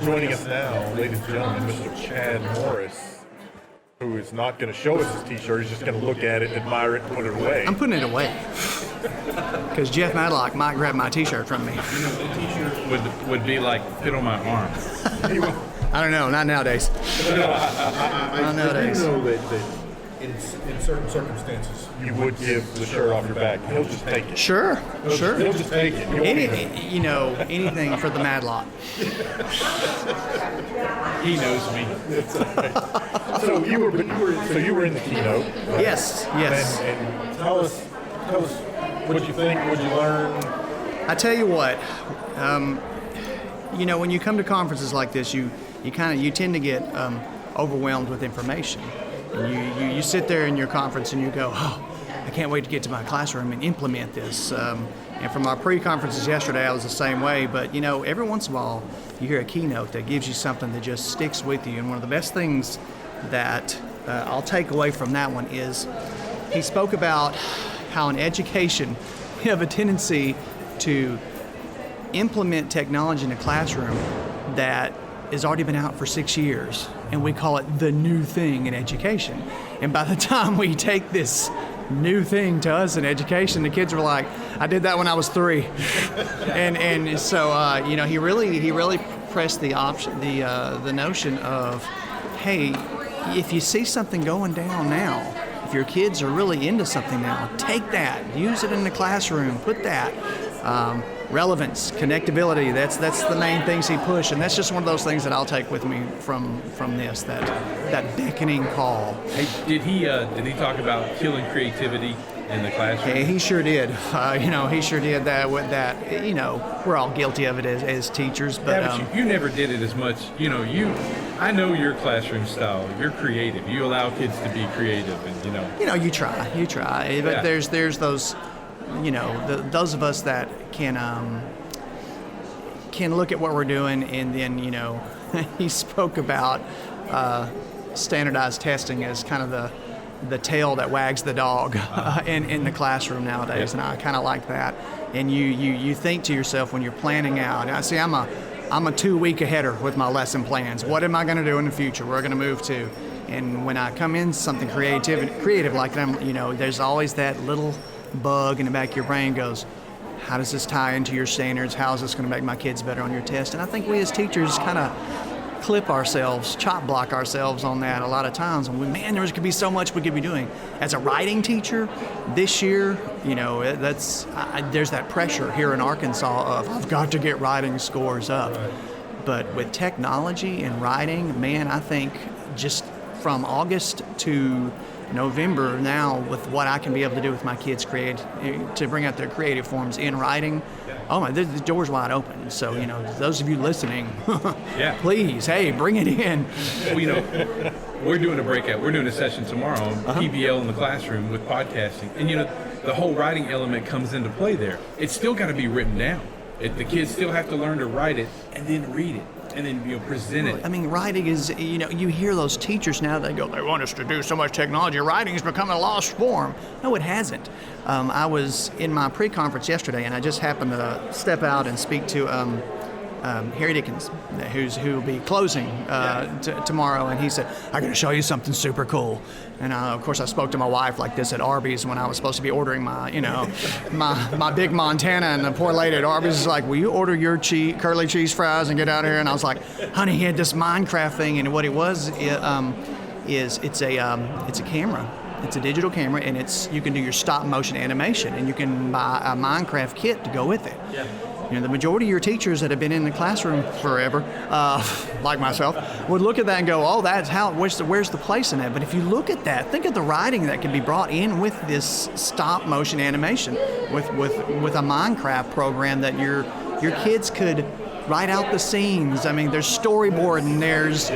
Joining us now, ladies and gentlemen, Mr. Chad Morris, who is not going to show us his T-shirt. He's just going to look at it, admire it, and put it away. I'm putting it away because Jeff Madlock might grab my T-shirt from me. The T-shirt would be like fit on my arm. I don't know, not nowadays. I nowadays. do know that in certain circumstances, you would give the shirt off your back. He'll just take it. Sure. He'll just take it. Anything for the Madlock. He knows me. So you were in the keynote. Right? Yes. And tell us what you think, what you learned. I tell you what, when you come to conferences like this, you tend to get overwhelmed with information. And you sit there in your conference and you go, oh, I can't wait to get to my classroom and implement this. And from our pre-conferences yesterday, I was the same way. But every once in a while, you hear a keynote that gives you something that just sticks with you. And one of the best things that I'll take away from that one is he spoke about how in education we have a tendency to implement technology in a classroom that has already been out for 6 years, and we call it the new thing in education. And by the time we take this new thing to us in education, the kids were like, I did that when I was 3. and so he really pressed the option, the notion of, hey, if you see something going down now, if your kids are really into something now, take that, use it in the classroom, put that. Relevance, connectability, that's the main things he pushed, and that's just one of those things that I'll take with me from this, that beckoning call. Hey, did he talk about killing creativity in the classroom? Hey, he sure did. He sure did that with that. We're all guilty of it as teachers, but you never did it as much. I know your classroom style. You're creative. You allow kids to be creative, and you try. But there's those. Those of us that can look at what we're doing, and then he spoke about standardized testing as kind of the tail that wags the dog in the classroom nowadays, and I kind of like that. And you think to yourself when you're planning out. I see I'm a 2-week aheader with my lesson plans. What am I going to do in the future? Where are going to move to? And when I come in something creative like that, there's always that little bug in the back of your brain goes, how does this tie into your standards? How is this going to make my kids better on your test? And I think we as teachers kind of chop block ourselves on that a lot of times. And there could be so much we could be doing. As a writing teacher this year, there's that pressure here in Arkansas of I've got to get writing scores up. Right. But with technology and writing, man, I think just from August to November now, with what I can be able to do with my kids to bring out their creative forms in writing, the door's wide open. So those of you listening, please, hey, bring it in. We're doing a breakout. We're doing a session tomorrow on PBL in the classroom with podcasting, and the whole writing element comes into play there. It's still got to be written down. The kids still have to learn to write it and then read it. And then present it. I mean, writing is, you hear those teachers now, they want us to do so much technology. Writing has become a lost form. No, it hasn't. I was in my pre-conference yesterday, and I just happened to step out and speak to Harry Dickens, who will be closing tomorrow, and he said, I'm going to show you something super cool. And of course, I spoke to my wife like this at Arby's when I was supposed to be ordering my big Montana, and the poor lady at Arby's is like, will you order your curly cheese fries and get out of here? And I was like, honey, he had this Minecraft thing, and what it was is it's a camera. It's a digital camera, and you can do your stop motion animation, and you can buy a Minecraft kit to go with it. Yeah. The majority of your teachers that have been in the classroom forever, like myself, would look at that and go, oh, that's where's the place in that? But if you look at that, think of the writing that can be brought in with this stop motion animation, with a Minecraft program that your kids could write out the scenes. I mean, there's storyboarding, there's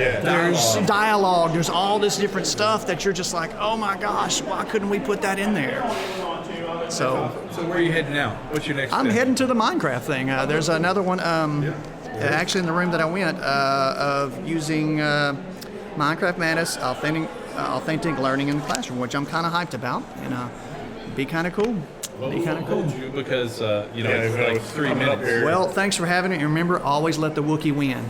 dialogue, there's all this different stuff that you're just like, oh my gosh, why couldn't we put that in there? So where are you heading now? What's your next I'm step? heading to the Minecraft thing. There's another one, actually in the room that I went, of using Minecraft Madness, authentic learning in the classroom, which I'm kind of hyped about, and be kind of cool. Because it's like 3 minutes. Well, thanks for having it. And remember, always let the Wookiee win.